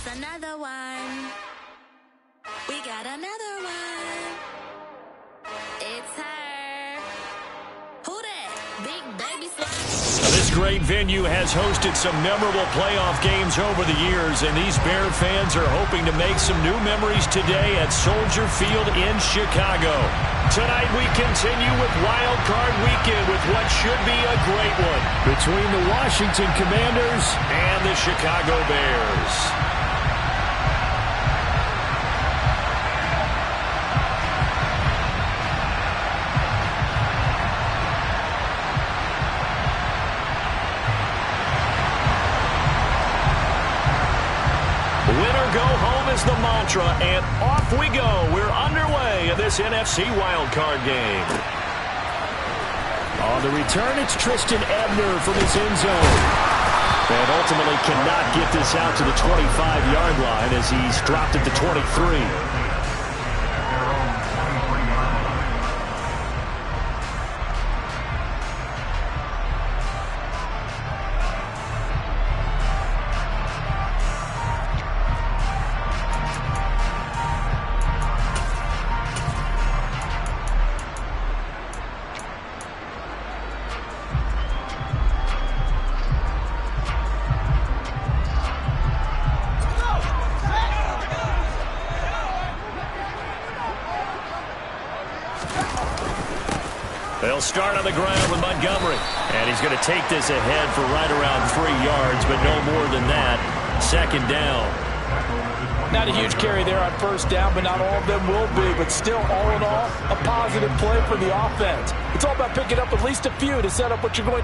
It's another one. We got another one. It's her. Who that? Big baby slime. This great venue has hosted some memorable playoff games over the years, and these Bear fans are hoping to make some new memories today at Soldier Field in Chicago. Tonight we continue with Wild Card Weekend with what should be a great one between the Washington Commanders and the Chicago Bears. Winner go home is the mantra, and off we go. We're underway in this NFC wildcard game. On the return, it's Tristan Ebner from his end zone. And ultimately cannot get this out to the 25-yard line as he's dropped at the 23. They'll start on the ground with Montgomery. And he's going to take this ahead for right around 3 yards, but no more than that. Second down. Not a huge carry there on first down, but not all of them will be. But still, all in all, a positive play for the offense. It's all about picking up at least a few to set up what you're going.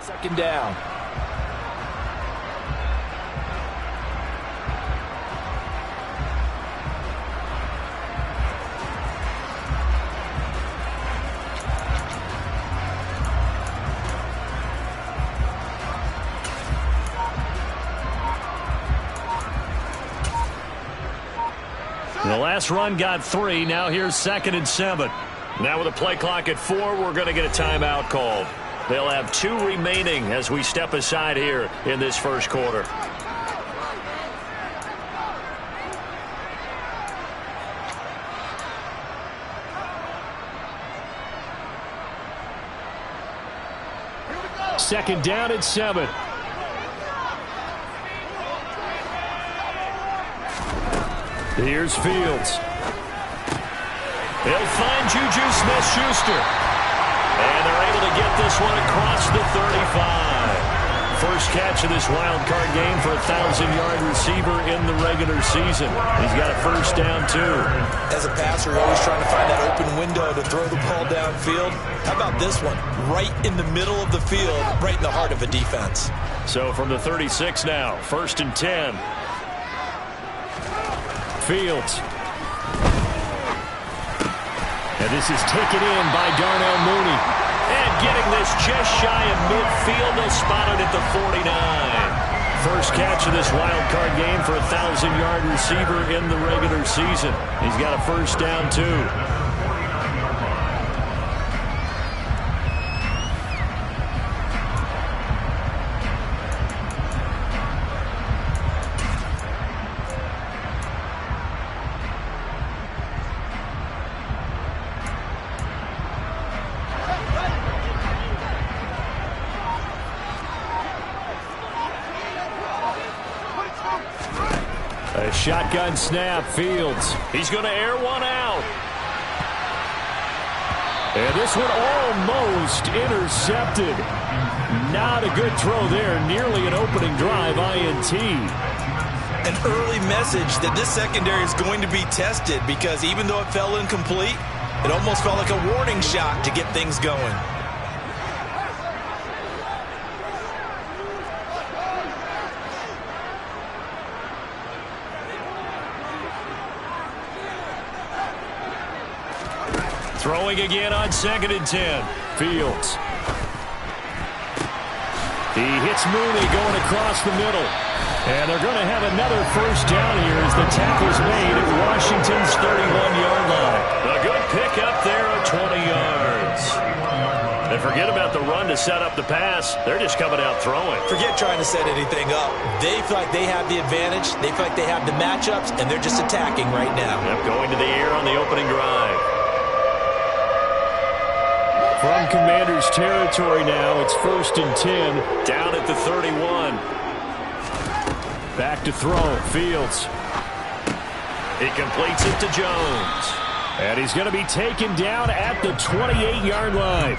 Second down. The last run got 3. Now here's 2nd and 7. Now with a play clock at 4, we're going to get a timeout called. They'll have 2 remaining as we step aside here in this first quarter. Second down and 7. Here's Fields. They'll find Juju Smith-Schuster. And they're able to get this one across the 35. First catch of this wild card game for a 1,000-yard receiver in the regular season. He's got a first down, too. As a passer, you're always trying to find that open window to throw the ball downfield. How about this one? Right in the middle of the field, right in the heart of a defense. So from the 36 now, 1st and 10. Fields. And this is taken in by Darnell Mooney. And getting this just shy of midfield, they spotted at the 49. First catch of this wild card game for a 1,000-yard receiver in the regular season. He's got a first down, too. A shotgun snap, Fields. He's going to air one out. And this one almost intercepted. Not a good throw there. Nearly an opening drive INT. An early message that this secondary is going to be tested, because even though it fell incomplete, it almost felt like a warning shot to get things going. Throwing again on 2nd and 10. Fields. He hits Mooney going across the middle. And they're going to have another first down here as the tackle's made at Washington's 31-yard line. A good pickup there at 20 yards. And forget about the run to set up the pass. They're just coming out throwing. Forget trying to set anything up. They feel like they have the advantage. They feel like they have the matchups, and they're just attacking right now. Yep, going to the air on the opening drive. From Commanders territory now, it's 1st and 10, down at the 31. Back to throw, Fields. He completes it to Jones. And he's going to be taken down at the 28-yard line.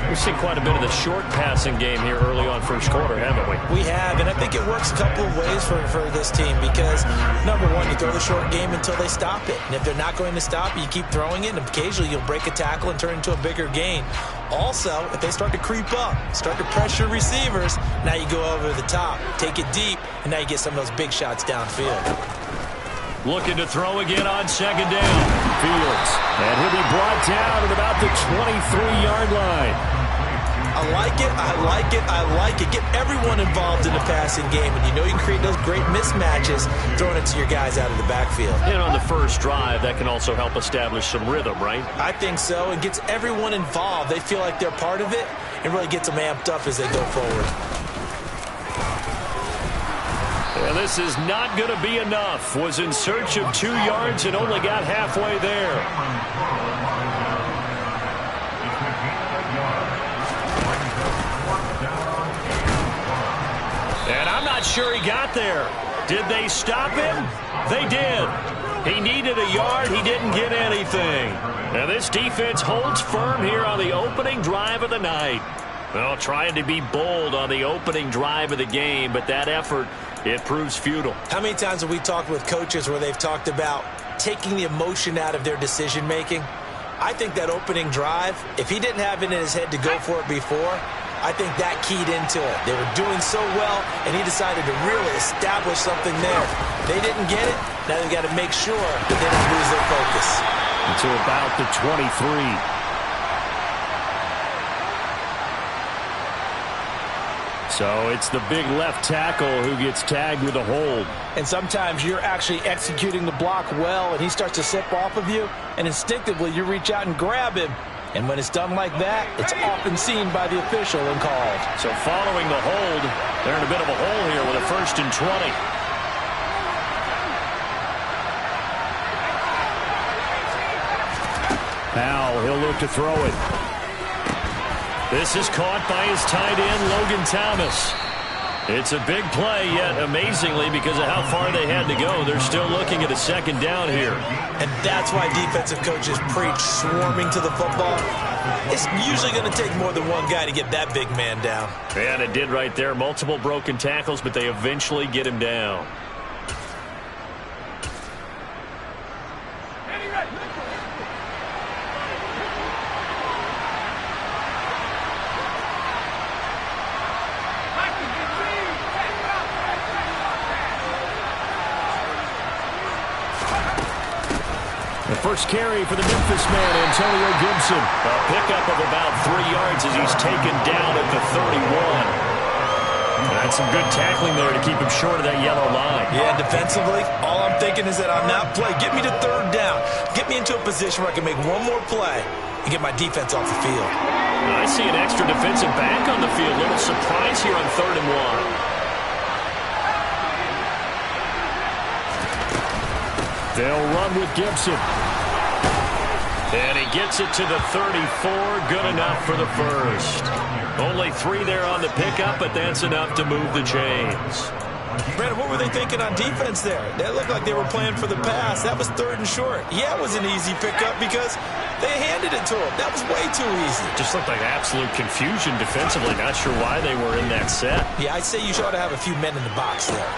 We've seen quite a bit of the short passing game here early on first quarter, haven't we? We have, and I think it works a couple of ways for this team, because, number one, you throw the short game until they stop it. And if they're not going to stop it, you keep throwing it, and occasionally you'll break a tackle and turn it into a bigger gain. Also, if they start to creep up, start to pressure receivers, now you go over the top, take it deep, and now you get some of those big shots downfield. Looking to throw again on 2nd down. Fields. And he'll be brought down at about the 23-yard line. I like it, I like it, I like it. Get everyone involved in the passing game, and you know you can create those great mismatches throwing it to your guys out of the backfield. And on the first drive, that can also help establish some rhythm, right? I think so. It gets everyone involved. They feel like they're part of it, and really gets them amped up as they go forward. And this is not going to be enough. Was in search of 2 yards and only got halfway there. And I'm not sure he got there. Did they stop him? They did. He needed a yard. He didn't get anything. And this defense holds firm here on the opening drive of the night. Well, trying to be bold on the opening drive of the game, but that effort, it proves futile. How many times have we talked with coaches where they've talked about taking the emotion out of their decision-making? I think that opening drive, if he didn't have it in his head to go for it before, I think that keyed into it. They were doing so well, and he decided to really establish something there. They didn't get it. Now they've got to make sure that they don't lose their focus. Until about the 23. So it's the big left tackle who gets tagged with a hold. And sometimes you're actually executing the block well, and he starts to slip off of you, and instinctively you reach out and grab him. And when it's done like that, it's often seen by the official and called. So following the hold, they're in a bit of a hole here with a 1st and 20. Now he'll look to throw it. This is caught by his tight end, Logan Thomas. It's a big play, yet amazingly, because of how far they had to go, they're still looking at a 2nd down here. And that's why defensive coaches preach swarming to the football. It's usually going to take more than one guy to get that big man down. And it did right there. Multiple broken tackles, but they eventually get him down. First carry for the Memphis man, Antonio Gibson. A pickup of about 3 yards as he's taken down at the 31. That's some good tackling there to keep him short of that yellow line. Yeah, defensively, all I'm thinking is that on that play, get me to 3rd down. Get me into a position where I can make one more play and get my defense off the field. I see an extra defensive back on the field. Little surprise here on 3rd and 1. They'll run with Gibson. And he gets it to the 34. Good enough for the first. Only 3 there on the pickup, but that's enough to move the chains. Brandon, what were they thinking on defense there? They looked like they were playing for the pass. That was 3rd and short. Yeah, it was an easy pickup because they handed it to him. That was way too easy. Just looked like absolute confusion defensively. Not sure why they were in that set. Yeah, I'd say you ought to have a few men in the box there.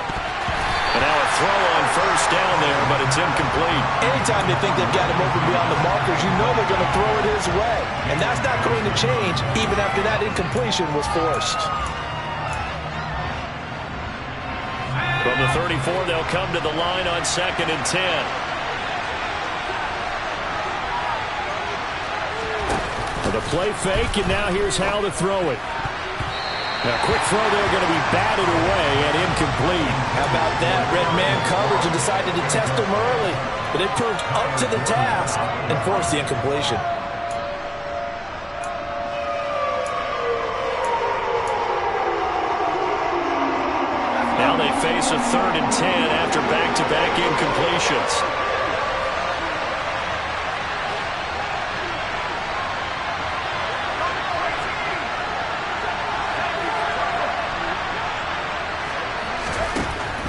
And now a throw on 1st down there, but it's incomplete. Anytime they think they've got him open beyond the markers, you know they're going to throw it his way. And that's not going to change even after that incompletion was forced. From the 34, they'll come to the line on 2nd and 10. With a play fake, and now here's how to throw it. Now, quick throw there, going to be batted away and incomplete. How about that? Red man coverage and decided to test him early. But it proved up to the task and forced the incompletion. Now they face a 3rd and 10 after back-to-back incompletions.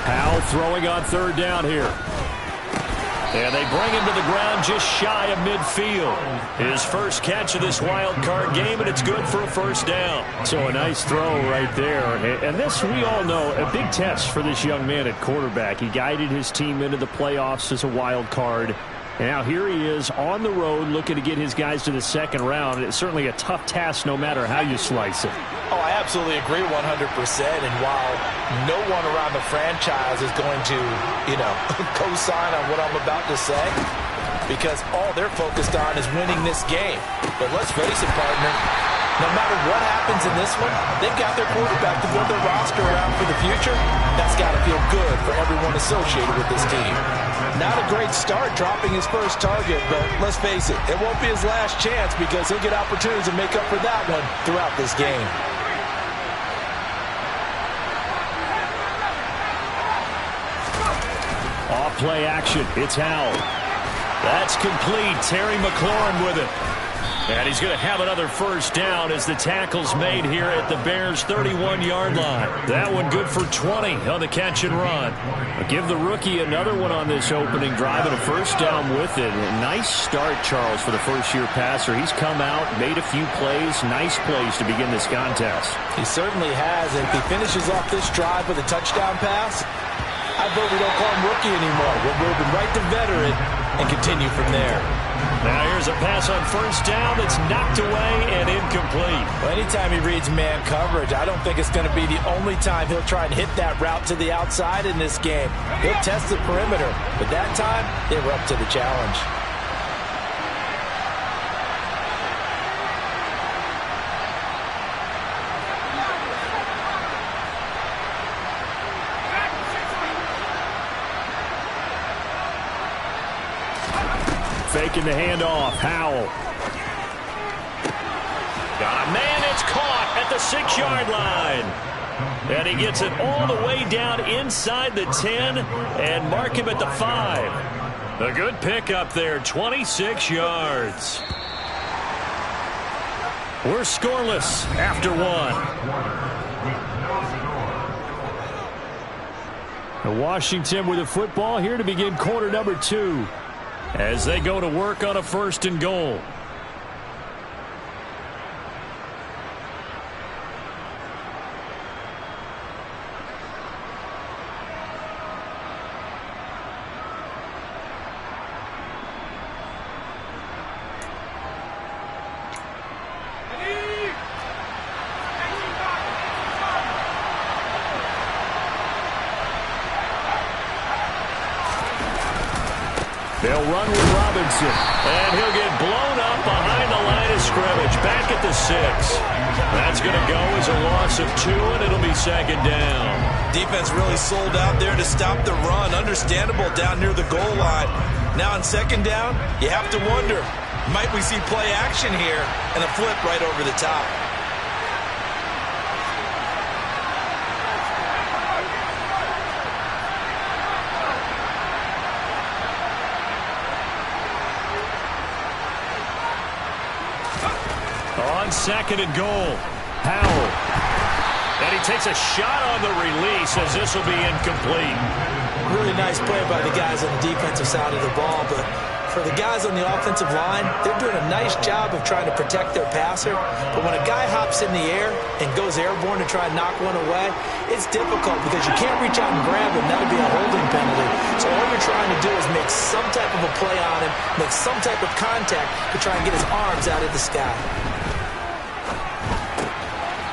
Powell throwing on 3rd down here. And they bring him to the ground just shy of midfield. His first catch of this wild card game, and it's good for a 1st down. So a nice throw right there. And this, we all know, a big test for this young man at quarterback. He guided his team into the playoffs as a wild card. And now here he is on the road looking to get his guys to the 2nd round. It's certainly a tough task no matter how you slice it. Oh, I absolutely agree 100%. And while no one around the franchise is going to, co-sign on what I'm about to say, because all they're focused on is winning this game. But let's face it, partner, no matter what happens in this one, they've got their quarterback to build their roster around for the future. That's got to feel good for everyone associated with this team. Not a great start dropping his first target, but let's face it, it won't be his last chance because he'll get opportunities to make up for that one throughout this game. Off play action. It's Howell. That's complete. Terry McLaurin with it. And he's going to have another 1st down as the tackle's made here at the Bears' 31-yard line. That one good for 20 on the catch and run. I'll give the rookie another one on this opening drive and a 1st down with it. Nice start, Charles, for the first-year passer. He's come out, made a few plays, nice plays to begin this contest. He certainly has, and if he finishes off this drive with a touchdown pass, I vote we don't call him rookie anymore. We're moving right to veteran and continue from there. Now here's a pass on 1st down that's knocked away and incomplete. Well, anytime he reads man coverage, I don't think it's going to be the only time he'll try and hit that route to the outside in this game. He'll test the perimeter, but that time they were up to the challenge. Faking the handoff. Howell. Got a man. It's caught at the 6-yard line. And he gets it all the way down inside the 10 and mark him at the 5. A good pickup there. 26 yards. We're scoreless after 1. Washington with the football here to begin quarter number 2. As they go to work on a 1st and goal. They'll run with Robinson, and he'll get blown up behind the line of scrimmage, back at the 6. That's going to go as a loss of 2, and it'll be 2nd down. Defense really sold out there to stop the run. Understandable down near the goal line. Now on 2nd down, you have to wonder, might we see play action here and a flip right over the top? On 2nd and goal, Powell. And he takes a shot on the release as this will be incomplete. Really nice play by the guys on the defensive side of the ball, but for the guys on the offensive line, they're doing a nice job of trying to protect their passer. But when a guy hops in the air and goes airborne to try and knock one away, it's difficult because you can't reach out and grab him. That would be a holding penalty. So all you're trying to do is make some type of a play on him, make some type of contact to try and get his arms out of the sky.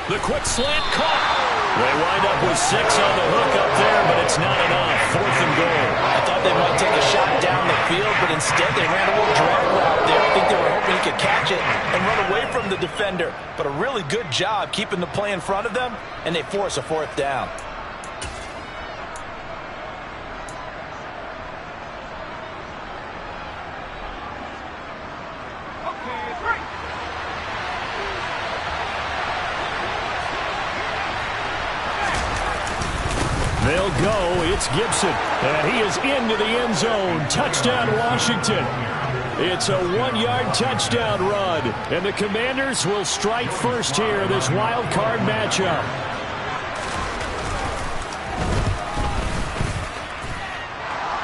The quick slant caught. They wind up with 6 on the hook up there, but it's not enough. 4th and goal. I thought they might take a shot down the field, but instead they ran a little drag route there. I think they were hoping he could catch it and run away from the defender. But a really good job keeping the play in front of them, and they force a 4th down. They'll go. It's Gibson. And he is into the end zone. Touchdown, Washington. It's a 1-yard touchdown run. And the Commanders will strike first here in this wild card matchup.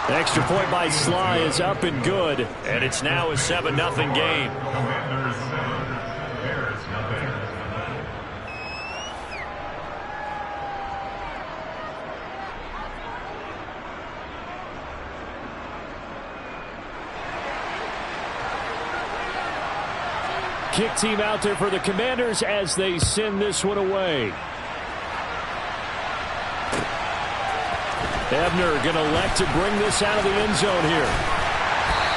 Extra point by Sly is up and good. And it's now a 7-0 game. Kick team out there for the Commanders as they send this one away. Ebner going to elect to bring this out of the end zone here.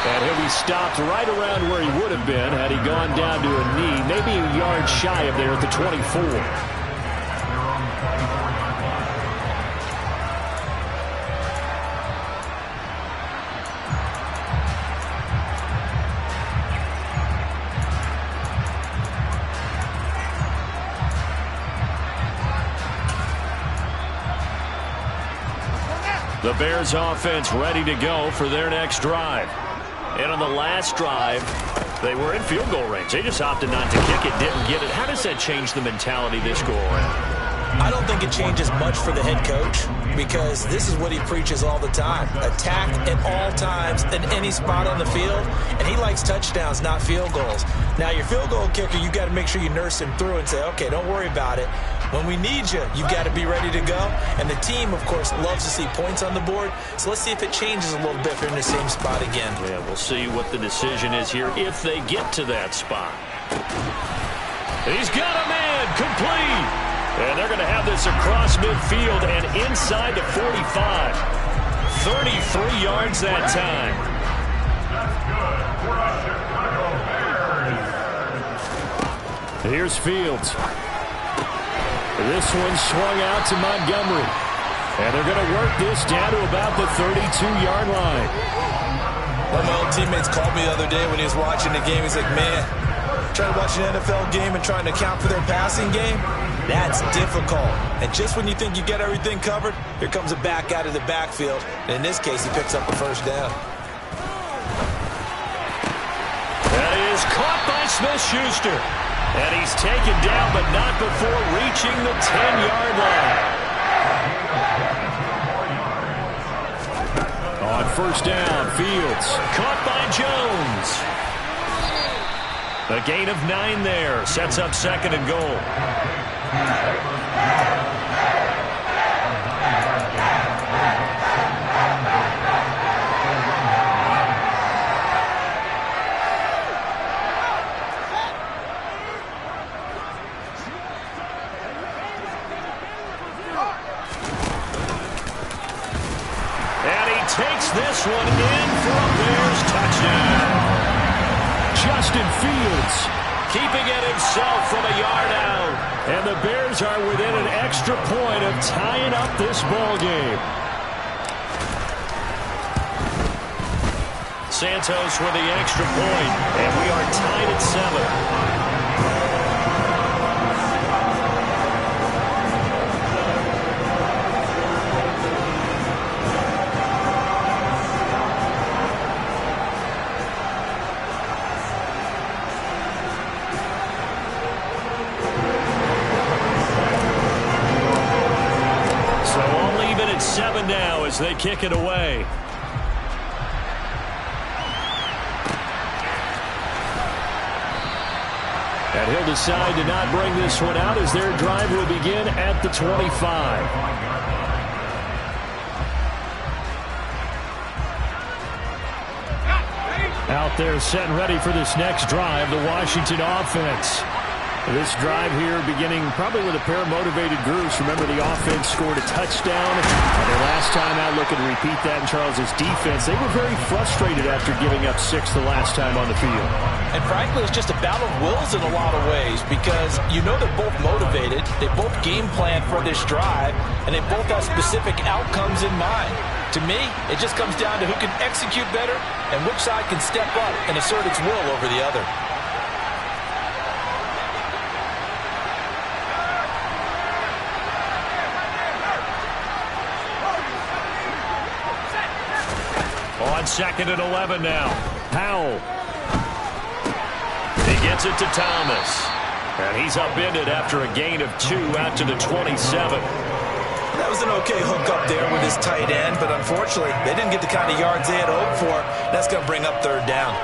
And he'll be stopped right around where he would have been had he gone down to a knee, maybe a yard shy of there at the 24. The Bears offense ready to go for their next drive. And on the last drive, they were in field goal range. They just opted not to kick it, didn't get it. How does that change the mentality this go around? I don't think it changes much for the head coach because this is what he preaches all the time. Attack at all times in any spot on the field, and he likes touchdowns, not field goals. Now, your field goal kicker, you got to make sure you nurse him through and say, okay, don't worry about it. When we need you, you've got to be ready to go. And the team, of course, loves to see points on the board. So let's see if it changes a little bit if they're in the same spot again. Yeah, we'll see what the decision is here if they get to that spot. He's got a man complete. And they're going to have this across midfield and inside the 45. 33 yards that time. Here's Fields. This one swung out to Montgomery. And they're going to work this down to about the 32-yard line. One of my old teammates called me the other day when he was watching the game. He's like, man, trying to watch an NFL game and trying to account for their passing game, that's difficult. And just when you think you get everything covered, here comes a back out of the backfield. And in this case, he picks up the first down. That is caught by Smith-Schuster. And he's taken down, but not before reaching the 10-yard line. On first down, Fields caught by Jones. A gain of 9 there. Sets up 2nd and goal. And he takes this one in for a Bears touchdown. Justin Fields keeping it himself from a yard out. And the Bears are within an extra point of tying up this ball game. Santos with the extra point, and we are tied at 7. 7 now as they kick it away. And he'll decide to not bring this one out as their drive will begin at the 25. Out there set and ready for this next drive, the Washington offense. This drive here beginning probably with a pair of motivated groups. Remember, the offense scored a touchdown. Their last time out, looking to repeat that in Charles's defense. They were very frustrated after giving up 6 the last time on the field. And frankly, it's just a battle of wills in a lot of ways because you know they're both motivated. They both game plan for this drive, and they both have specific outcomes in mind. To me, it just comes down to who can execute better and which side can step up and assert its will over the other. On 2nd and 11 now. Howell. He gets it to Thomas. And he's upended after a gain of 2 out to the 27. That was an okay hook up there with his tight end, but unfortunately, they didn't get the kind of yards they had hoped for. That's going to bring up 3rd down.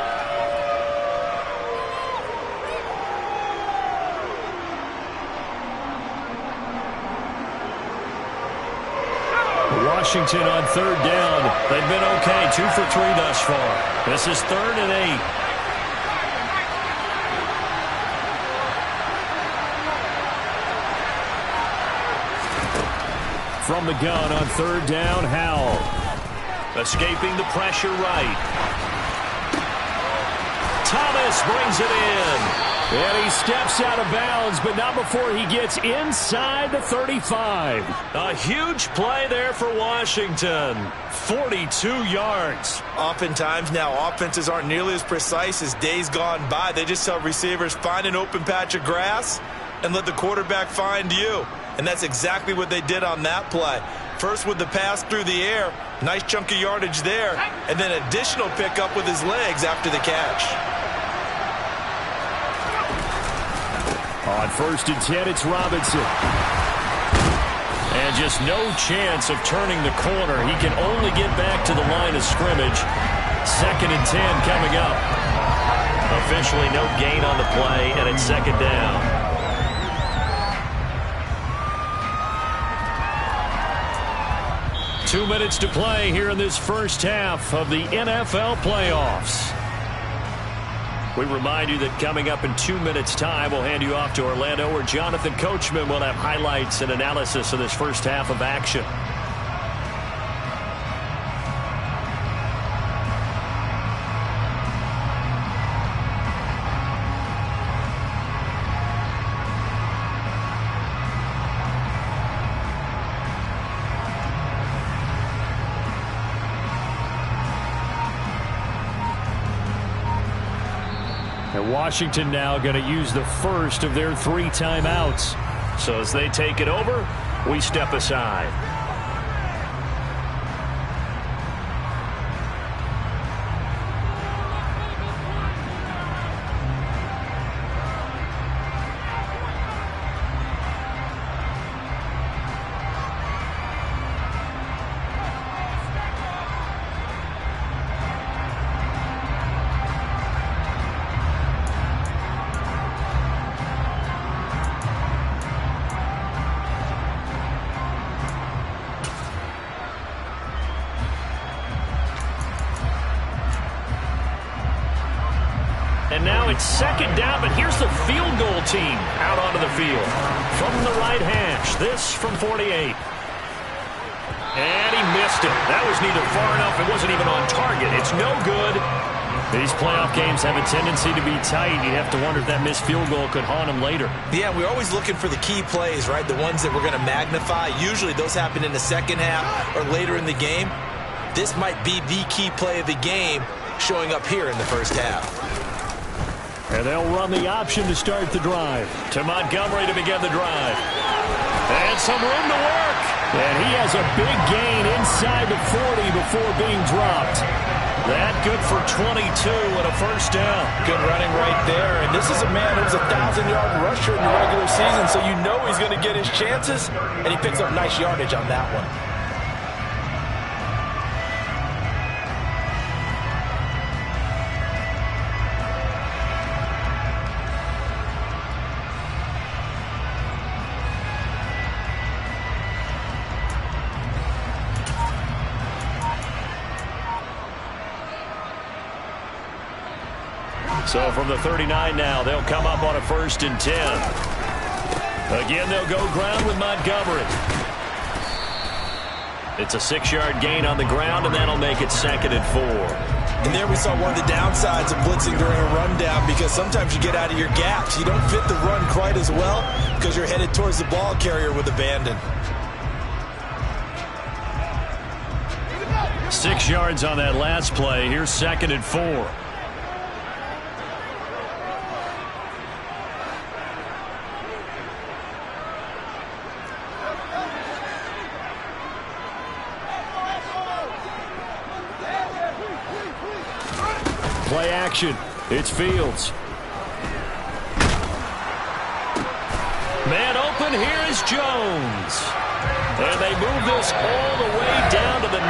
Washington on 3rd down. They've been okay, 2 for 3 thus far. This is 3rd and 8. From the gun on 3rd down, Howell. Escaping the pressure right. Thomas brings it in. And he steps out of bounds, but not before he gets inside the 35. A huge play there for Washington. 42 yards. Oftentimes now, offenses aren't nearly as precise as days gone by. They just tell receivers, find an open patch of grass and let the quarterback find you. And that's exactly what they did on that play. First with the pass through the air, nice chunk of yardage there, and then additional pickup with his legs after the catch. On 1st and 10, it's Robinson. And just no chance of turning the corner. He can only get back to the line of scrimmage. 2nd and 10 coming up. Officially no gain on the play, and it's 2nd down. Two minutes to play here in this first half of the NFL playoffs. We remind you that coming up in 2 minutes' time, we'll hand you off to Orlando, where Jonathan Coachman will have highlights and analysis of this first half of action. And Washington now going to use the first of their 3 timeouts. So as they take it over, we step aside. And now it's 2nd down, but here's the field goal team out onto the field. From the right hash, this from 48. And he missed it. That was neither far enough. It wasn't even on target. It's no good. These playoff games have a tendency to be tight. You'd have to wonder if that missed field goal could haunt him later. Yeah, we're always looking for the key plays, right? The ones that we're going to magnify. Usually those happen in the second half or later in the game. This might be the key play of the game showing up here in the first half. And they'll run the option to start the drive. To Montgomery to begin the drive. And some room to work. And he has a big gain inside the 40 before being dropped. That good for 22 and a first down. Good running right there. And this is a man who's a 1,000-yard rusher in the regular season, so you know he's going to get his chances. And he picks up nice yardage on that one. So from the 39 now, they'll come up on a 1st and 10. Again, they'll go ground with Montgomery. It's a 6-yard gain on the ground, and that'll make it 2nd and 4. And there we saw one of the downsides of blitzing during a rundown, because sometimes you get out of your gaps. You don't fit the run quite as well because you're headed towards the ball carrier with abandon. 6 yards on that last play. Here's 2nd and 4. Play action. It's Fields. Man open. Here is Jones. And they move this all the way down to the 9.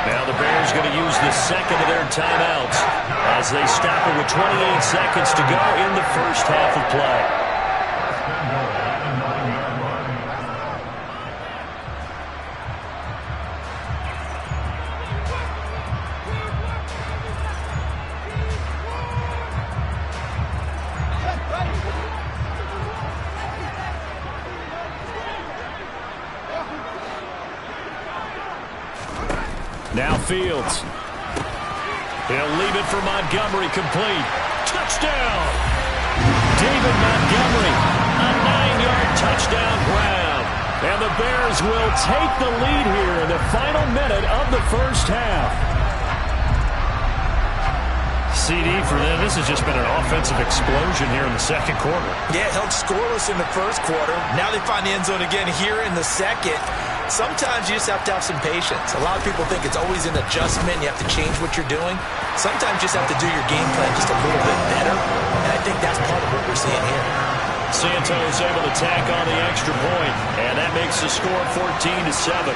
Now the Bears going to use the 2nd of their timeouts as they stop it with 28 seconds to go in the first half of play. Now Fields. He'll leave it for Montgomery, complete. Touchdown! David Montgomery, a 9-yard touchdown grab. And the Bears will take the lead here in the final minute of the first half. CD for them. This has just been an offensive explosion here in the second quarter. Yeah, held scoreless in the first quarter. Now they find the end zone again here in the second. Sometimes you just have to have some patience. A lot of people think it's always an adjustment. You have to change what you're doing. Sometimes you just have to do your game plan just a little bit better. And I think that's part of what we're seeing here. Santos able to tack on the extra point, and that makes the score 14-7.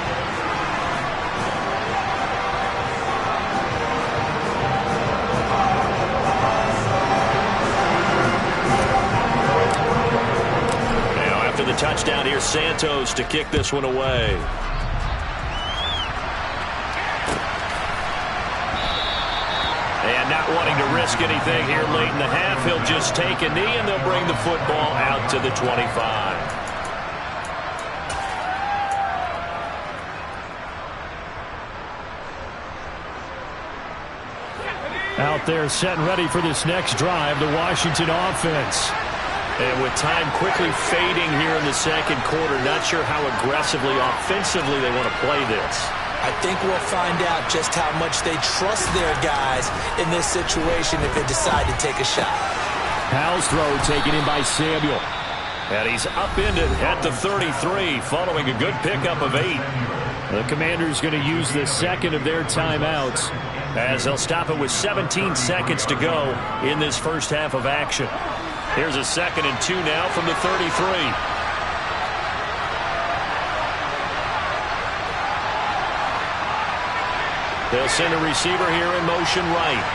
The touchdown here, Santos to kick this one away. And not wanting to risk anything here late in the half, he'll just take a knee and they'll bring the football out to the 25. Out there set and ready for this next drive, the Washington offense. And with time quickly fading here in the second quarter, not sure how aggressively, offensively they want to play this. I think we'll find out just how much they trust their guys in this situation if they decide to take a shot. Powell's throw taken in by Samuel. And he's upended at the 33 following a good pickup of 8. The Commanders going to use the 2nd of their timeouts as they'll stop it with 17 seconds to go in this first half of action. Here's a 2nd and 2 now from the 33. They'll send a receiver here in motion right.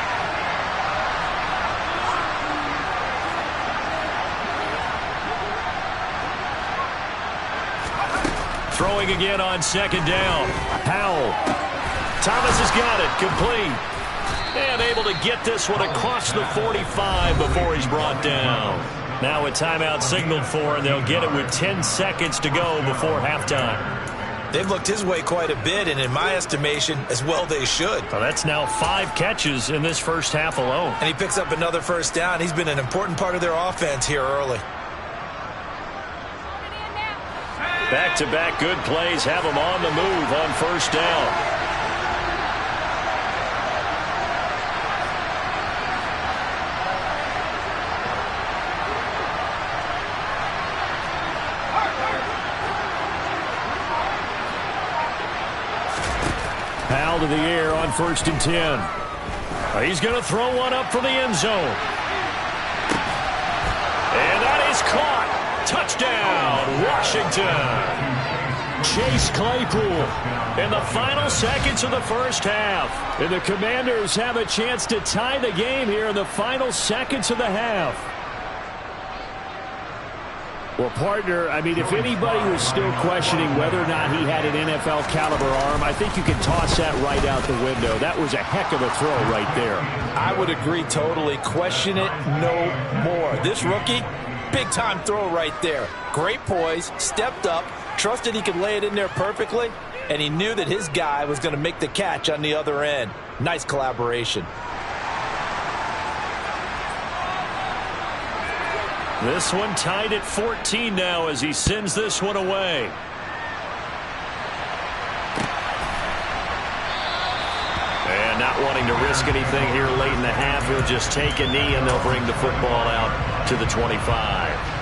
Throwing again on 2nd down. Powell. Thomas has got it. Complete. And able to get this one across the 45 before he's brought down. Now a timeout signaled for, and they'll get it with 10 seconds to go before halftime. They've looked his way quite a bit, and in my estimation, as well they should. Well, that's now 5 catches in this first half alone. And he picks up another first down. He's been an important part of their offense here early. Back-to-back good plays have them on the move on first down. Powell to the air on 1st and 10. He's going to throw one up for the end zone. And that is caught. Touchdown, Washington. Chase Claypool in the final seconds of the first half. And the Commanders have a chance to tie the game here in the final seconds of the half. Well, partner, I mean, if anybody was still questioning whether or not he had an NFL caliber arm, I think you can toss that right out the window. That was a heck of a throw right there. I would agree totally. Question it no more. This rookie, big-time throw right there. Great poise, stepped up, trusted he could lay it in there perfectly, and he knew that his guy was going to make the catch on the other end. Nice collaboration. This one tied at 14 now as he sends this one away. And not wanting to risk anything here late in the half, he'll just take a knee and they'll bring the football out to the 25.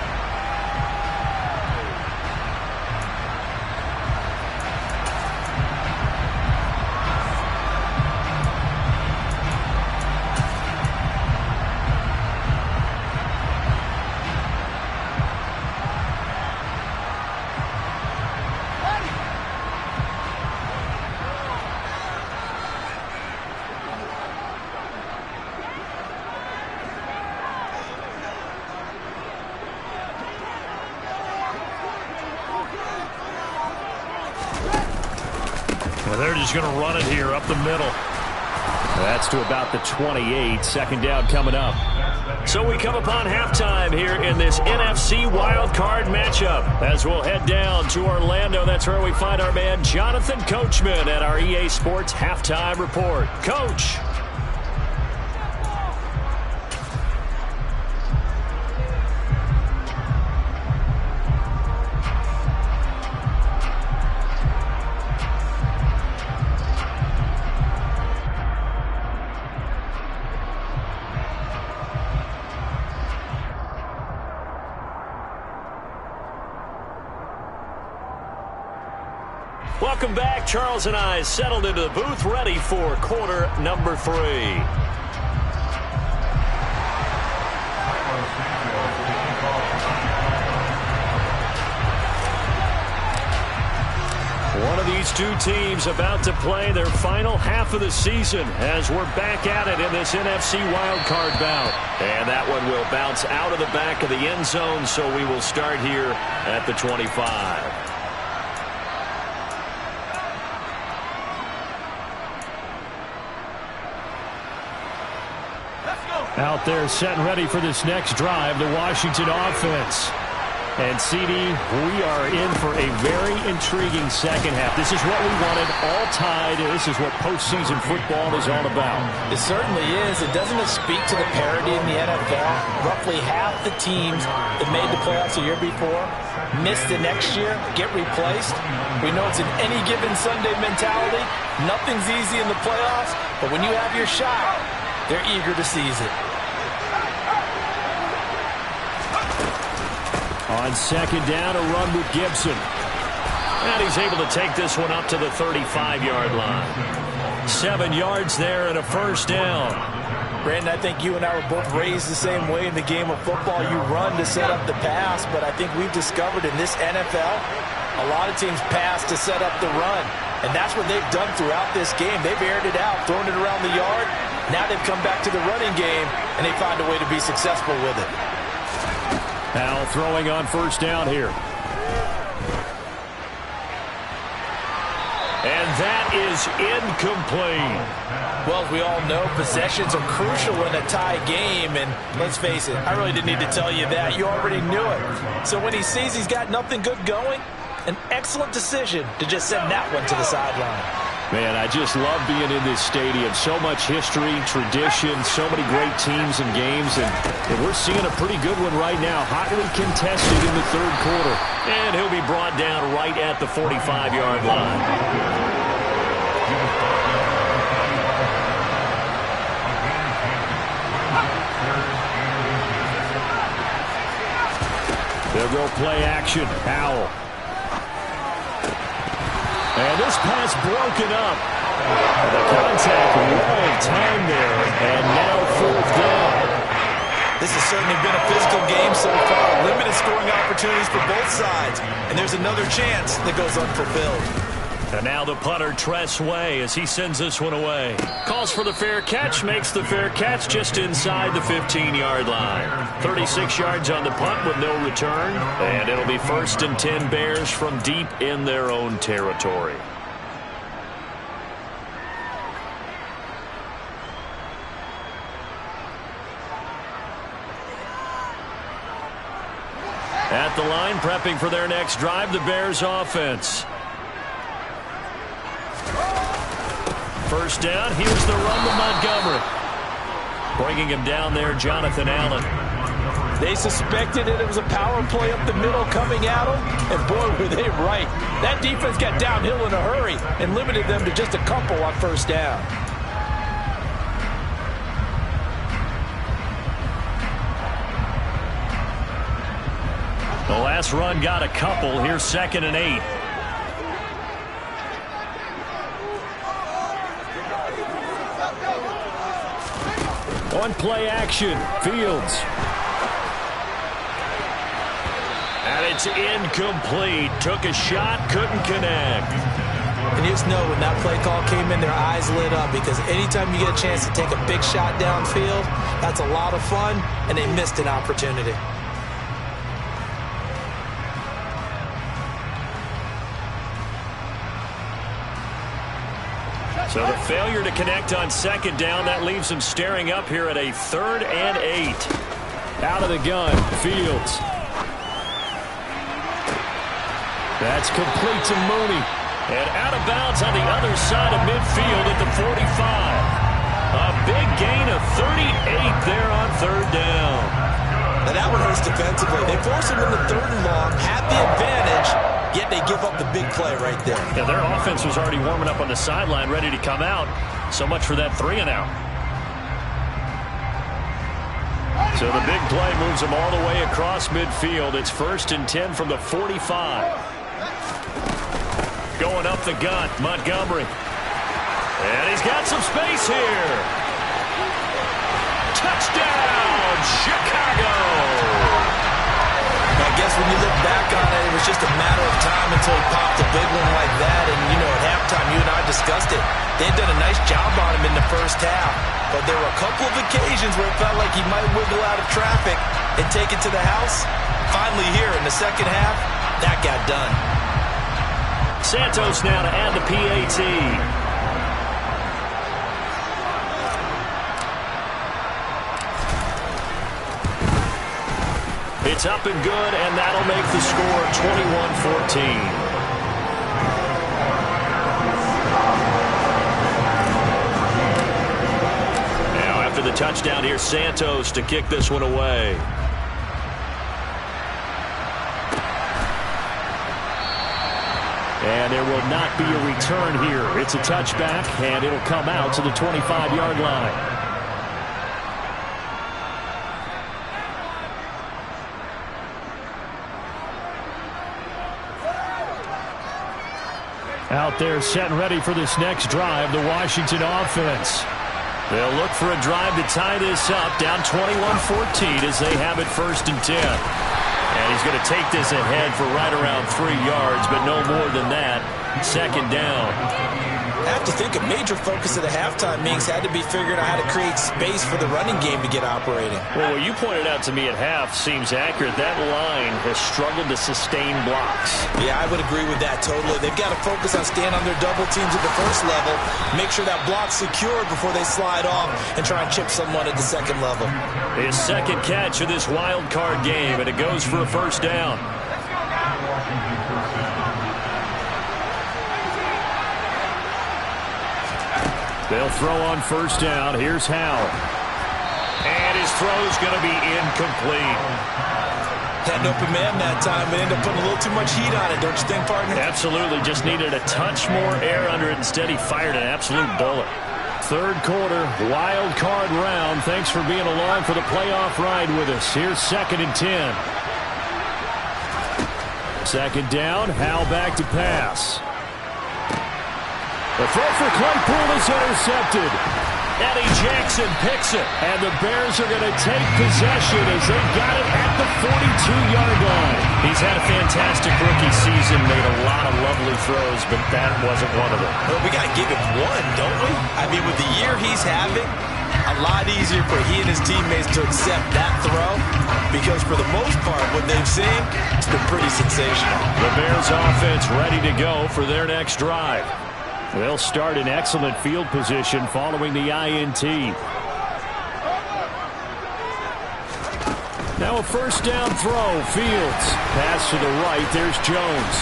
They're just going to run it here up the middle. That's to about the 28. Second down coming up. So we come upon halftime here in this NFC wildcard matchup. As we'll head down to Orlando, that's where we find our man Jonathan Coachman at our EA Sports Halftime Report. Coach. Welcome back. Charles and I settled into the booth, ready for quarter number 3. One of these two teams about to play their final half of the season as we're back at it in this NFC wildcard bout. And that one will bounce out of the back of the end zone, so we will start here at the 25. Out there set and ready for this next drive, the Washington offense. And, CD, we are in for a very intriguing second half. This is what we wanted, all tied. This is what postseason football is all about. It certainly is. It doesn't speak to the parity in the NFL. Roughly half the teams that made the playoffs a year before miss the next year, get replaced. We know it's an any given Sunday mentality. Nothing's easy in the playoffs, but when you have your shot, they're eager to seize it. On second down, a run with Gibson. And he's able to take this one up to the 35-yard line. 7 yards there and a first down. Brandon, I think you and I were both raised the same way in the game of football. You run to set up the pass, but I think we've discovered in this NFL, a lot of teams pass to set up the run. And that's what they've done throughout this game. They've aired it out, thrown it around the yard. Now they've come back to the running game, and they find a way to be successful with it. Now throwing on first down here. And that is incomplete. Well, as we all know, possessions are crucial in a tie game. And let's face it, I really didn't need to tell you that. You already knew it. So when he sees he's got nothing good going, an excellent decision to just send that one to the sideline. Man, I just love being in this stadium. So much history, tradition, so many great teams and games. And we're seeing a pretty good one right now. Hotly contested in the third quarter. And he'll be brought down right at the 45-yard line. They'll go play action. Howell. And this pass broken up. The contact well timed there. And now fourth down. This has certainly been a physical game so far. Limited scoring opportunities for both sides. And there's another chance that goes unfulfilled. And now the punter, Tress Way, as he sends this one away. Calls for the fair catch, makes the fair catch just inside the 15-yard line. 36 yards on the punt with no return. And it'll be 1st and 10 Bears from deep in their own territory. At the line, prepping for their next drive, the Bears offense. First down, here's the run to Montgomery. Bringing him down there, Jonathan Allen. They suspected it was a power play up the middle coming at them, and boy, were they right. That defense got downhill in a hurry and limited them to just a couple on first down. The last run got a couple. Here's 2nd and 8. On play action, Fields. And it's incomplete. Took a shot, couldn't connect. And you just know when that play call came in, their eyes lit up, because anytime you get a chance to take a big shot downfield, that's a lot of fun, and they missed an opportunity. So the failure to connect on 2nd down, that leaves them staring up here at a 3rd and 8. Out of the gun, Fields. That's complete to Mooney. And out of bounds on the other side of midfield at the 45. A big gain of 38 there on 3rd down. Now that one hurts defensively. They force him into 3rd and long, have the advantage, yet they give up the big play right there. Yeah, their offense was already warming up on the sideline, ready to come out. So much for that 3 and out. So the big play moves them all the way across midfield. It's 1st and 10 from the 45. Going up the gut, Montgomery. And he's got some space here. Touchdown, Chicago! I guess when you look back on it, it was just a matter of time until he popped a big one like that. And, you know, at halftime, you and I discussed it. They had done a nice job on him in the first half. But there were a couple of occasions where it felt like he might wiggle out of traffic and take it to the house. Finally here in the second half, that got done. Santos now to add the PAT. It's up and good, and that'll make the score 21-14. Now after the touchdown, here's Santos to kick this one away. And there will not be a return here. It's a touchback, and it'll come out to the 25-yard line. Out there set and ready for this next drive, the Washington offense. They'll look for a drive to tie this up, down 21-14 as they have it 1st and 10. And he's going to take this ahead for right around 3 yards, but no more than that. 2nd down. I have to think a major focus of the halftime meetings had to be figuring out how to create space for the running game to get operating. Well, what you pointed out to me at half seems accurate. That line has struggled to sustain blocks. Yeah, I would agree with that totally. They've got to focus on staying on their double teams at the first level, make sure that block's secure before they slide off and try and chip someone at the second level. His 2nd catch of this wild card game, and it goes for a 1st down. They'll throw on 1st down. Here's Howell. And his throw's going to be incomplete. Had an open man that time, but ended up putting a little too much heat on it, don't you think, partner? Absolutely. Just needed a touch more air under it. Instead, he fired an absolute bullet. 3rd quarter, wild card round. Thanks for being along for the playoff ride with us. Here's 2nd and 10. 2nd down, Howell back to pass. The throw for Claypool is intercepted. Eddie Jackson picks it. And the Bears are going to take possession as they got it at the 42-yard line. He's had a fantastic rookie season, made a lot of lovely throws. was, but that wasn't one of them. Well, we got to give him one, don't we? I mean, with the year he's having, a lot easier for he and his teammates to accept that throw, because for the most part, what they've seen, it's been pretty sensational. The Bears offense ready to go for their next drive. They'll start in excellent field position following the INT. Now a first down throw. Fields. Pass to the right. There's Jones.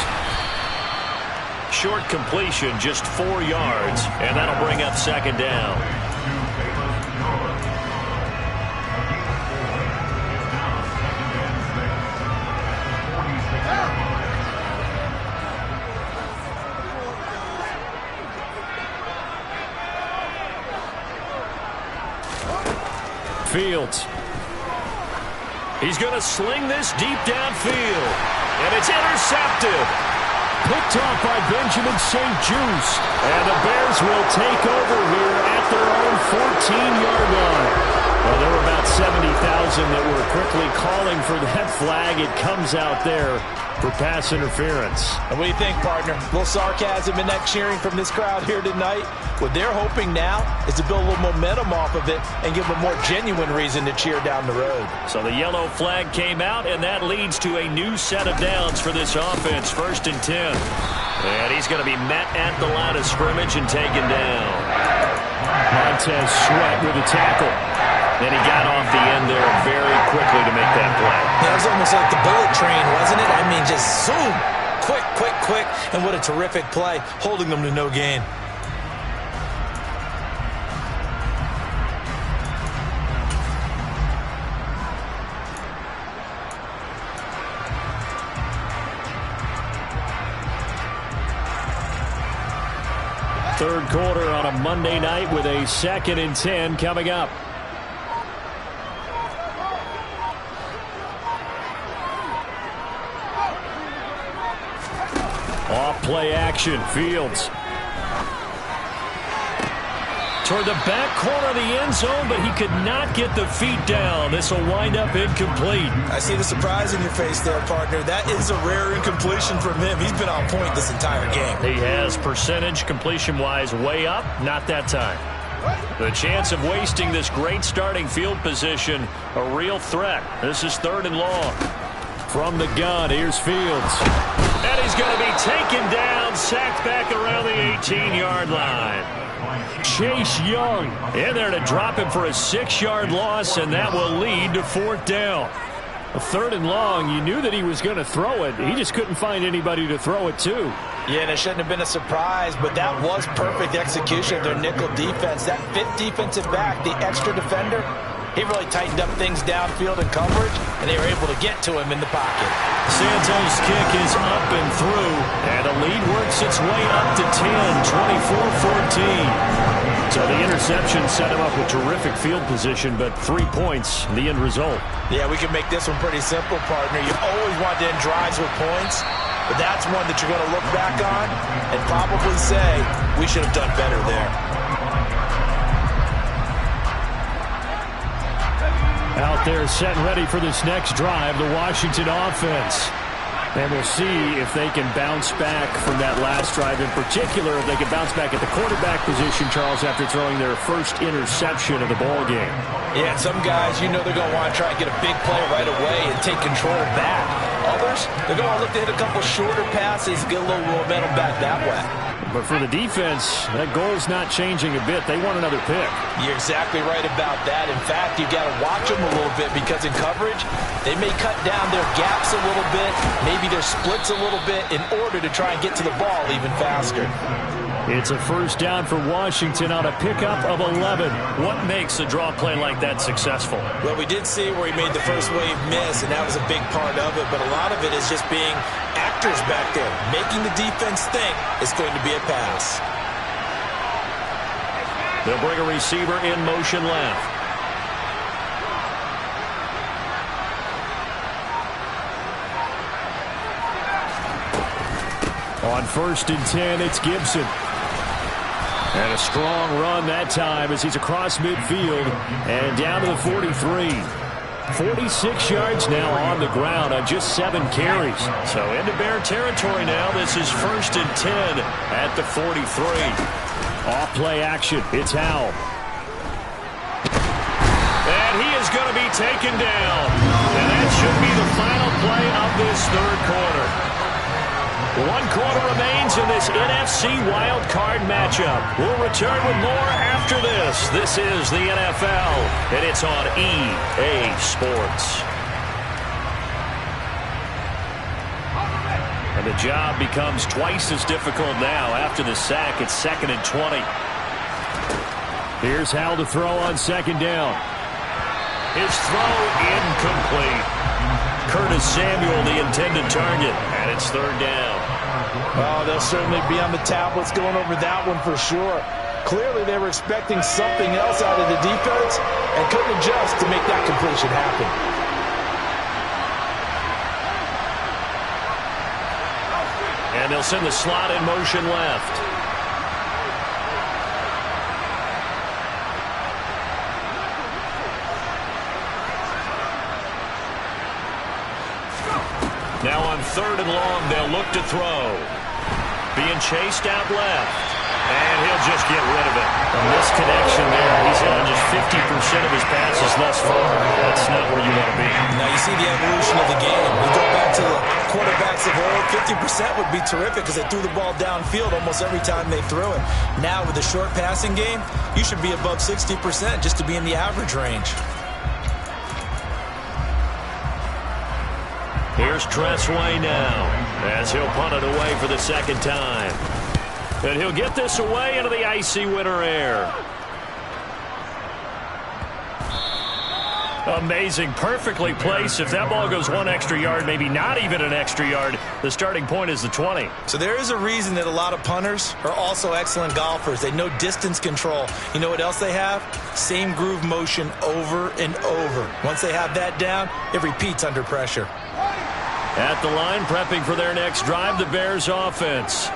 Short completion, just 4 yards, and that'll bring up second down. Fields. He's going to sling this deep downfield, and it's intercepted. Picked off by Benjamin St-Juste, and the Bears will take over here at their own 14-yard line. Well, there were about 70,000 that were quickly calling for that flag. It comes out there for pass interference. And what do you think, partner? A little sarcasm in that cheering from this crowd here tonight. What they're hoping now is to build a little momentum off of it and give them a more genuine reason to cheer down the road. So the yellow flag came out, and that leads to a new set of downs for this offense, 1st and 10. And he's going to be met at the line of scrimmage and taken down. Montez Sweat with a tackle. Then he got off the end there very quickly to make that play. That was almost like the bullet train, wasn't it? I mean, just zoom. Quick, quick, quick. And what a terrific play, holding them to no gain. Third quarter on a Monday night with a 2nd and 10 coming up. Off play action. Fields. Toward the back corner of the end zone, but he could not get the feet down. This will wind up incomplete. I see the surprise in your face there, partner. That is a rare incompletion from him. He's been on point this entire game. He has percentage completion-wise way up. Not that time. The chance of wasting this great starting field position, a real threat. This is 3rd and long. From the gun, here's Fields. And he's going to be taken down, sacked back around the 18-yard line. Chase Young in there to drop him for a 6-yard loss, and that will lead to 4th down. A 3rd and long, you knew that he was going to throw it. He just couldn't find anybody to throw it to. Yeah, and it shouldn't have been a surprise, but that was perfect execution of their nickel defense. That 5th defensive back, the extra defender, he really tightened up things downfield in coverage, and they were able to get to him in the pocket. Santos' kick is up and through, and the lead works its way up to 10, 24-14. So the interception set him up with terrific field position, but 3 points, the end result. Yeah, we can make this one pretty simple, partner. You always want to end drives with points, but that's one that you're going to look back on and probably say, we should have done better there. Out there set and ready for this next drive, the Washington offense. And we'll see if they can bounce back from that last drive. In particular, if they can bounce back at the quarterback position, Charles, after throwing their first interception of the ball game. Yeah, some guys, you know they're going to want to try and get a big play right away and take control back. Others, they're going to look to hit a couple shorter passes, get a little momentum back that way. But for the defense, that goal's not changing a bit. They want another pick. You're exactly right about that. In fact, you've got to watch them a little bit because in coverage, they may cut down their gaps a little bit, maybe their splits a little bit in order to try and get to the ball even faster. It's a first down for Washington on a pickup of 11. What makes a draw play like that successful? Well, we did see where he made the first wave miss, and that was a big part of it. But a lot of it is just being actors back there, making the defense think it's going to be a pass. They'll bring a receiver in motion left. On 1st and 10, it's Gibson. And a strong run that time as he's across midfield and down to the 43. 46 yards now on the ground on just 7 carries. So into Bear territory now. This is 1st and 10 at the 43. Off play action. It's Howell. And he is going to be taken down. And that should be the final play of this third quarter. 1 quarter remains in this NFC Wild Card matchup. We'll return with more after this. This is the NFL, and it's on EA Sports. And the job becomes twice as difficult now after the sack. It's 2nd and 20. Here's Howell to throw on 2nd down. His throw incomplete. Curtis Samuel, the intended target, and it's 3rd down. Oh, they'll certainly be on the tablets going over that one for sure. Clearly, they were expecting something else out of the defense and couldn't adjust to make that completion happen. And they'll send the slot in motion left. Now on 3rd and long, they'll look to throw. Being chased out left. And he'll just get rid of it. A misconnection there. He's on just 50% of his passes thus far. That's not where you want to be. Now you see the evolution of the game. We go back to the quarterbacks of old. 50% would be terrific because they threw the ball downfield almost every time they threw it. Now with the short passing game, you should be above 60% just to be in the average range. Here's Tressway now as he'll punt it away for the 2nd time. And he'll get this away into the icy winter air. Amazing. Perfectly placed. If that ball goes 1 extra yard, maybe not even an extra yard, the starting point is the 20. So there is a reason that a lot of punters are also excellent golfers. They know distance control. You know what else they have? Same groove motion over and over. Once they have that down, it repeats under pressure. At the line, prepping for their next drive, the Bears offense.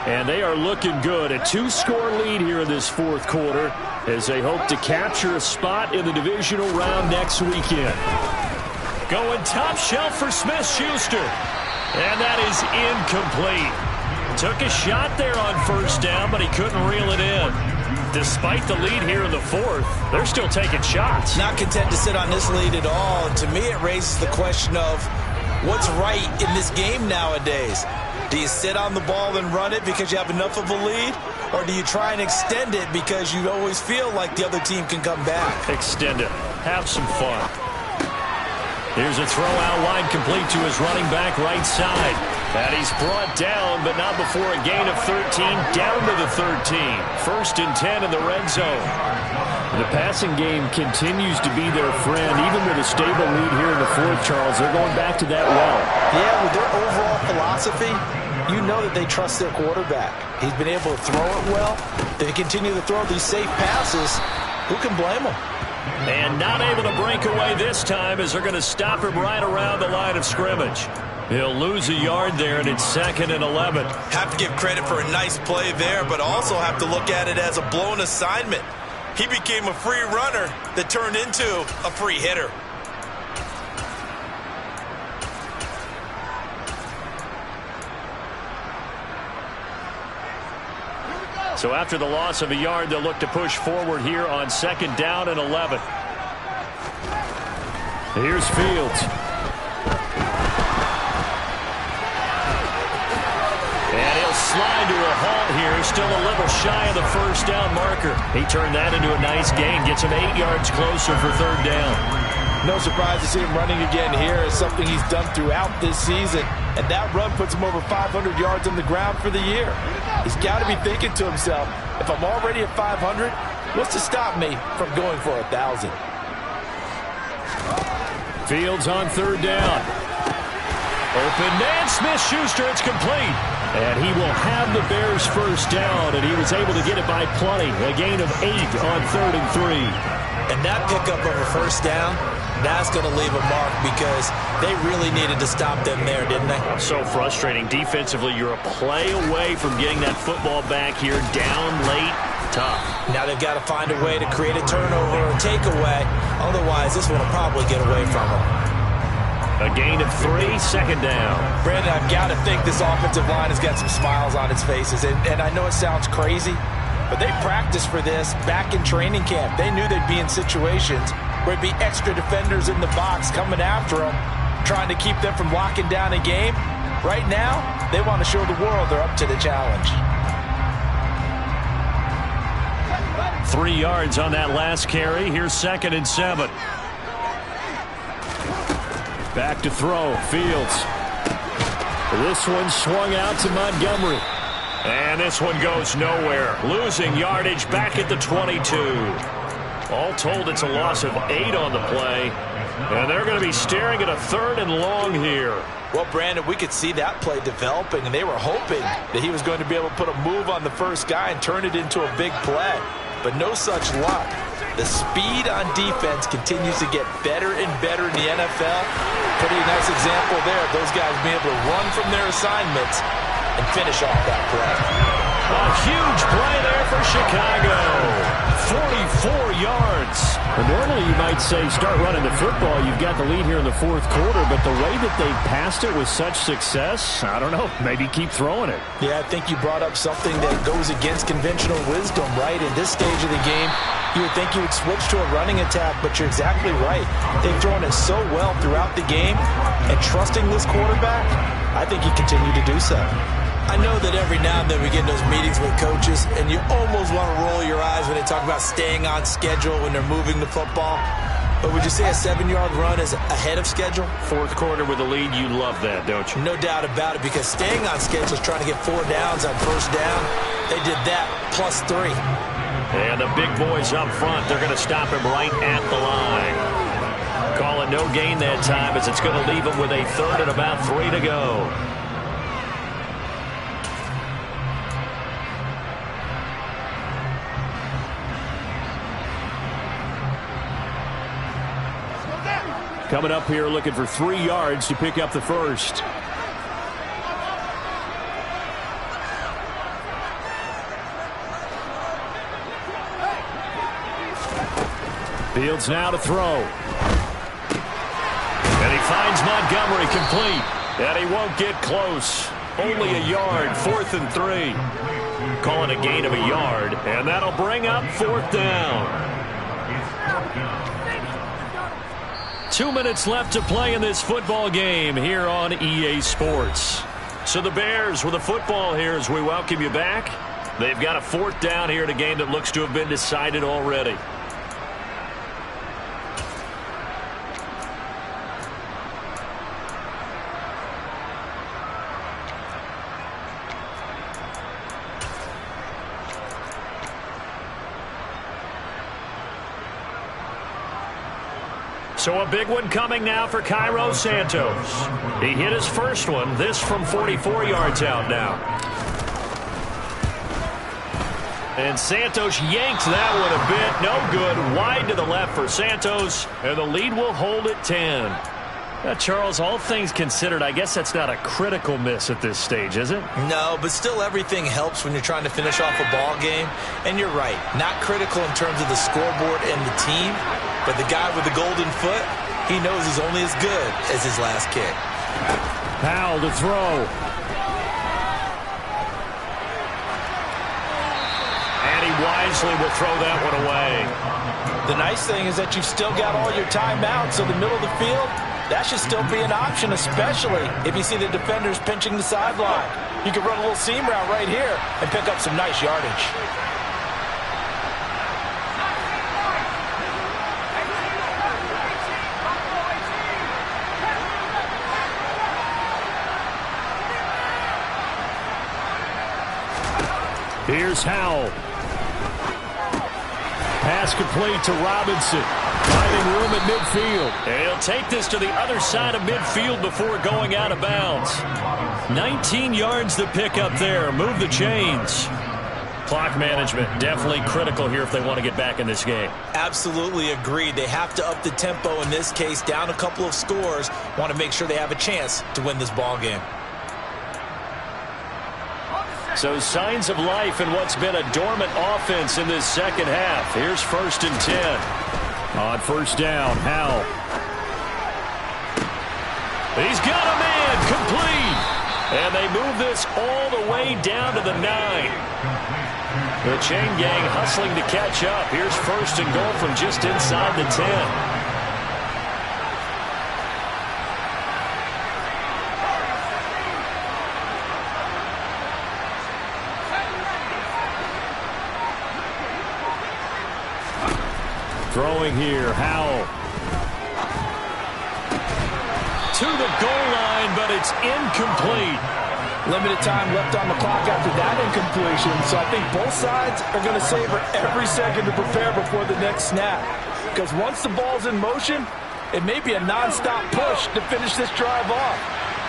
And they are looking good. A 2-score lead here in this 4th quarter as they hope to capture a spot in the divisional round next weekend. Going top shelf for Smith-Schuster. And that is incomplete. Took a shot there on 1st down, but he couldn't reel it in. Despite the lead here in the 4th, they're still taking shots. Not content to sit on this lead at all. And to me, it raises the question of what's right in this game nowadays. Do you sit on the ball and run it because you have enough of a lead? Or do you try and extend it because you always feel like the other team can come back? Extend it. Have some fun. Here's a throw out wide complete to his running back right side. And he's brought down, but not before a gain of 13, down to the 13. 1st and 10 in the red zone. The passing game continues to be their friend, even with a stable lead here in the 4th, Charles. They're going back to that well. Yeah, with their overall philosophy, you know that they trust their quarterback. He's been able to throw it well. They continue to throw these safe passes. Who can blame them? And not able to break away this time as they're going to stop him right around the line of scrimmage. He'll lose a yard there, and it's 2nd and 11. Have to give credit for a nice play there, but also have to look at it as a blown assignment. He became a free runner that turned into a free hitter. So after the loss of a yard, they'll look to push forward here on 2nd down and 11. Here's Fields. And he'll slide to a halt here. Still a little shy of the 1st down marker. He turned that into a nice gain. Gets him 8 yards closer for 3rd down. No surprise to see him running again here. It's something he's done throughout this season. And that run puts him over 500 yards on the ground for the year. He's got to be thinking to himself, if I'm already at 500, what's to stop me from going for 1,000? Fields on 3rd down. Open man, Smith-Schuster, it's complete. And he will have the Bears' 1st down, and he was able to get it by plenty. A gain of 8 on 3rd and 3. And that pickup of a 1st down, that's going to leave a mark because they really needed to stop them there, didn't they? So frustrating. Defensively, you're a play away from getting that football back here, down late. tough. Now they've got to find a way to create a turnover or takeaway. Otherwise, this one will probably get away from them. A gain of 3, second down. Brandon, I've got to think this offensive line has got some smiles on its faces. And I know it sounds crazy, but they practiced for this back in training camp. They knew they'd be in situations where it'd be extra defenders in the box coming after them, trying to keep them from locking down a game. Right now, they want to show the world they're up to the challenge. 3 yards on that last carry. Here's 2nd and 7. Back to throw. Fields. This one swung out to Montgomery. And this one goes nowhere. Losing yardage back at the 22. All told, it's a loss of 8 on the play. And they're going to be staring at a 3rd and long here. Well, Brandon, we could see that play developing, and they were hoping that he was going to be able to put a move on the first guy and turn it into a big play. But no such luck. The speed on defense continues to get better and better in the NFL. Pretty nice example there of those guys being able to run from their assignments and finish off that play. A huge play there for Chicago. 44 yards. Normally you might say start running the football. You've got the lead here in the 4th quarter, but the way that they passed it with such success, I don't know, maybe keep throwing it. Yeah, I think you brought up something that goes against conventional wisdom, right? In this stage of the game, you would think you would switch to a running attack, but you're exactly right. They've thrown it so well throughout the game, and trusting this quarterback, I think you continue to do so. I know that every now and then we get in those meetings with coaches, and you almost want to roll your eyes when they talk about staying on schedule when they're moving the football. But would you say a 7-yard run is ahead of schedule? 4th quarter with a lead, you love that, don't you? No doubt about it, because staying on schedule is trying to get 4 downs on first down. They did that plus 3. And the big boys up front, they're going to stop him right at the line. Calling no gain that time as it's going to leave him with a 3rd and about 3 to go. Coming up here looking for 3 yards to pick up the first. Fields now to throw. And he finds Montgomery complete. And he won't get close. Only a yard, 4th and 3. Calling a gain of a yard. And that'll bring up 4th down. 2 minutes left to play in this football game here on EA Sports. So the Bears with a football here as we welcome you back. They've got a 4th down here in a game that looks to have been decided already. So a big one coming now for Cairo Santos. He hit his first one, this from 44 yards out now. And Santos yanked that one a bit. No good. Wide to the left for Santos. And the lead will hold at 10. Now, Charles, all things considered, I guess that's not a critical miss at this stage, is it? No, but still everything helps when you're trying to finish off a ball game. And you're right, not critical in terms of the scoreboard and the team, but the guy with the golden foot, he knows he's only as good as his last kick. Powell to throw. And he wisely will throw that one away. The nice thing is that you've still got all your timeouts, so the middle of the field, that should still be an option, especially if you see the defenders pinching the sideline. You can run a little seam route right here and pick up some nice yardage. Here's Howell. Pass complete to Robinson. Finding room at midfield. And he'll take this to the other side of midfield before going out of bounds. 19 yards to pick up there. Move the chains. Clock management definitely critical here if they want to get back in this game. Absolutely agreed. They have to up the tempo in this case, down a couple of scores. Want to make sure they have a chance to win this ball game. So signs of life in what's been a dormant offense in this second half. Here's 1st and 10. On 1st down, Howell. He's got a man complete. And they move this all the way down to the 9. The chain gang hustling to catch up. Here's 1st and goal from just inside the 10. Throwing here, Howell. To the goal line, but it's incomplete. Limited time left on the clock after that incompletion, so I think both sides are going to savor every second to prepare before the next snap. Because once the ball's in motion, it may be a nonstop push to finish this drive off.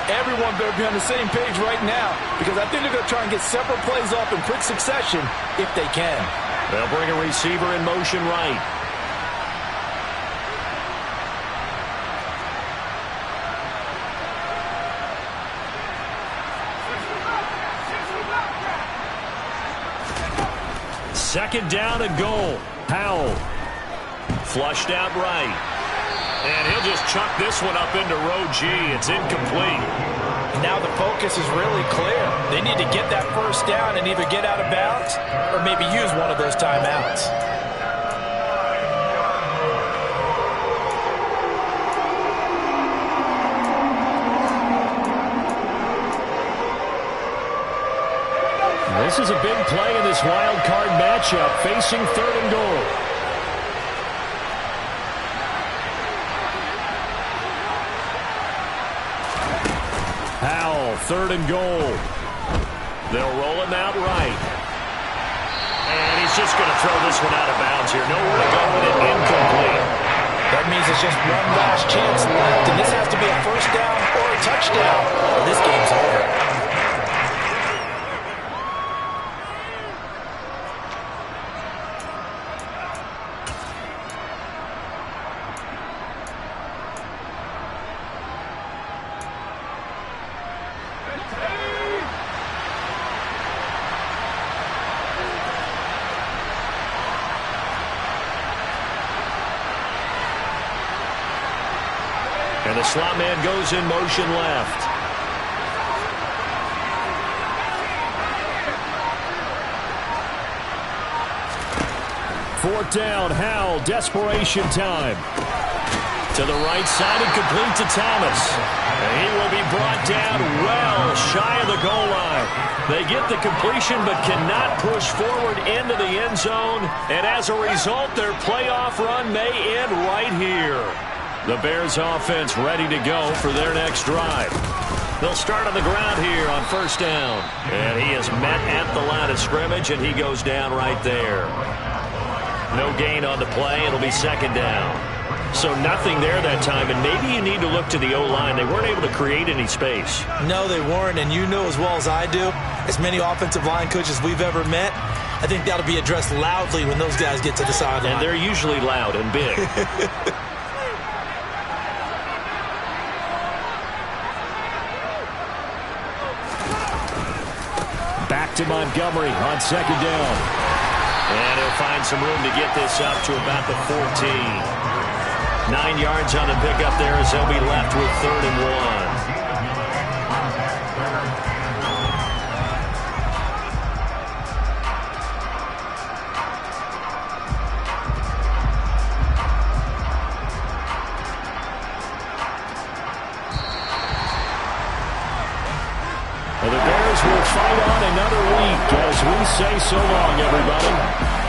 Everyone better be on the same page right now, because I think they're going to try and get several plays off in quick succession if they can. They'll bring a receiver in motion right. Second down and goal. Howell. Flushed out right. And he'll just chuck this one up into row G. It's incomplete. Now the focus is really clear. They need to get that 1st down and either get out of bounds or maybe use one of those timeouts. This is a big play in this wild card matchup, facing 3rd and goal. Howell, 3rd and goal. They'll roll him out right. And he's just going to throw this one out of bounds here. Nowhere to go with it. Incomplete. That means it's just one last chance left, and this has to be a 1st down or a touchdown, or this game's over. And the slot man goes in motion left. Fourth down, Howell, desperation time. To the right side and complete to Thomas. And he will be brought down well shy of the goal line. They get the completion but cannot push forward into the end zone. And as a result, their playoff run may end right here. The Bears offense ready to go for their next drive. They'll start on the ground here on 1st down. And he is met at the line of scrimmage, and he goes down right there. No gain on the play. It'll be 2nd down. So nothing there that time, and maybe you need to look to the O-line. They weren't able to create any space. No, they weren't, and you know as well as I do, as many offensive line coaches we've ever met, I think that'll be addressed loudly when those guys get to the sideline. And they're usually loud and big. Back to Montgomery on 2nd down. And he'll find some room to get this up to about the 14. 9 yards on the pickup there as they'll be left with 3rd and 1. The Bears will fight on another week as we say so long, everybody.